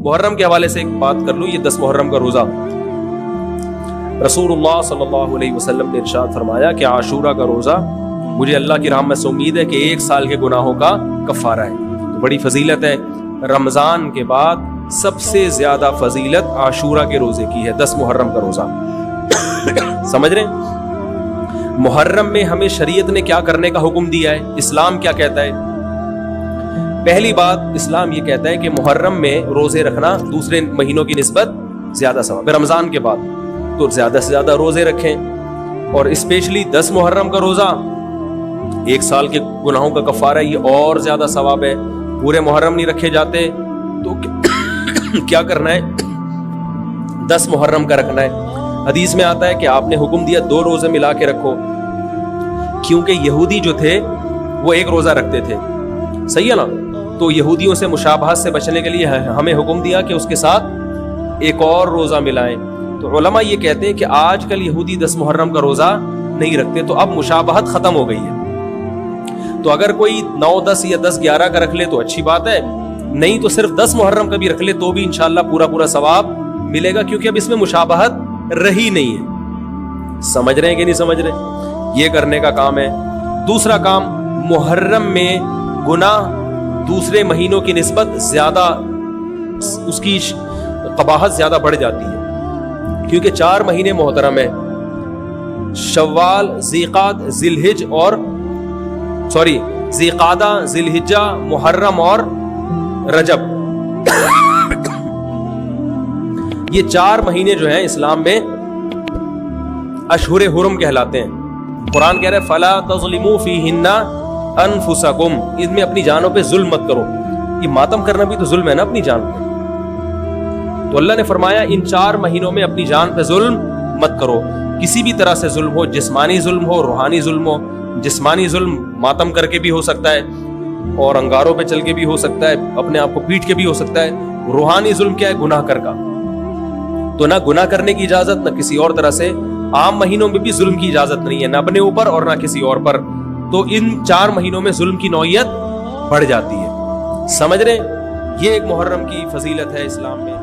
محرم کے حوالے سے ایک بات کر لوں. یہ 10 محرم کا روزہ رسول اللہ صلی اللہ علیہ وسلم نے ارشاد فرمایا کہ عاشورہ کا روزہ مجھے اللہ کی رحمت سے امید ہے کہ 1 سال کے گناہوں کا کفارہ ہے. تو بڑی فضیلت ہے. رمضان کے بعد سب سے زیادہ فضیلت عاشورہ کے روزے کی ہے, 10 محرم کا روزہ. سمجھ رہے ہیں؟ محرم میں ہمیں شریعت نے کیا کرنے کا حکم دیا ہے, اسلام کیا کہتا ہے؟ پہلی بات, اسلام یہ کہتا ہے کہ محرم میں روزے رکھنا دوسرے مہینوں کی نسبت زیادہ ثواب ہے. رمضان کے بعد تو زیادہ سے زیادہ روزے رکھیں, اور اسپیشلی 10 محرم کا روزہ 1 سال کے گناہوں کا کفارہ ہے, یہ اور زیادہ ثواب ہے. پورے محرم نہیں رکھے جاتے تو کیا کرنا ہے, 10 محرم کا رکھنا ہے. حدیث میں آتا ہے کہ آپ نے حکم دیا 2 روزے ملا کے رکھو, کیونکہ یہودی جو تھے وہ 1 روزہ رکھتے تھے, صحیح ہے نا. تو یہودیوں سے مشابہت سے بچنے کے لیے ہمیں حکم دیا کہ اس کے ساتھ 1 اور روزہ ملائیں. تو علماء یہ کہتے ہیں کہ آج کل یہودی 10 محرم کا روزہ نہیں رکھتے, تو اب مشابہت ختم ہو گئی ہے. تو اگر کوئی 9, 10 یا 10, 11 کا رکھ لے تو اچھی بات ہے, نہیں تو صرف 10 محرم کا بھی رکھ لے تو بھی انشاءاللہ پورا ثواب ملے گا, کیونکہ اب اس میں مشابہت رہی نہیں ہے. سمجھ رہے ہیں کہ نہیں سمجھ رہے؟ یہ کرنے کا کام ہے. دوسرا کام, محرم میں گناہ دوسرے مہینوں کی نسبت زیادہ, اس کی قباحت زیادہ بڑھ جاتی ہے, کیونکہ 4 مہینے محترم ہیں, شوال, ذیقعد, ذیقعدہ, ذی الحجہ, محرم اور رجب. یہ 4 مہینے جو ہیں اسلام میں اشہر حرم کہلاتے ہیں. قرآن کہہ رہے فلا تظلموا فیہن انفسکم, ان میں اپنی جانوں پہ ظلم مت کرو. یہ ماتم کرنا بھی تو ظلم ہے نا اپنی جان پہ. تو اللہ نے فرمایا ان 4 مہینوں میں اپنی جان پہ ظلم مت کرو. کسی بھی طرح سے ظلم ہو, جسمانی ظلم ہو, روحانی ظلم ہو. جسمانی ظلم ماتم کر کے بھی ہو سکتا ہے, اور انگاروں پہ چل کے بھی ہو سکتا ہے, اپنے آپ کو پیٹ کے بھی ہو سکتا ہے. روحانی ظلم کیا ہے؟ گناہ کر کا. تو نہ گناہ کرنے کی اجازت, نہ کسی اور طرح سے. عام مہینوں میں بھی ظلم کی اجازت نہیں ہے, نہ اپنے اوپر اور نہ کسی اور پر. تو ان 4 مہینوں میں ظلم کی نوعیت بڑھ جاتی ہے. سمجھ رہے ہیں؟ یہ ایک محرم کی فضیلت ہے اسلام میں.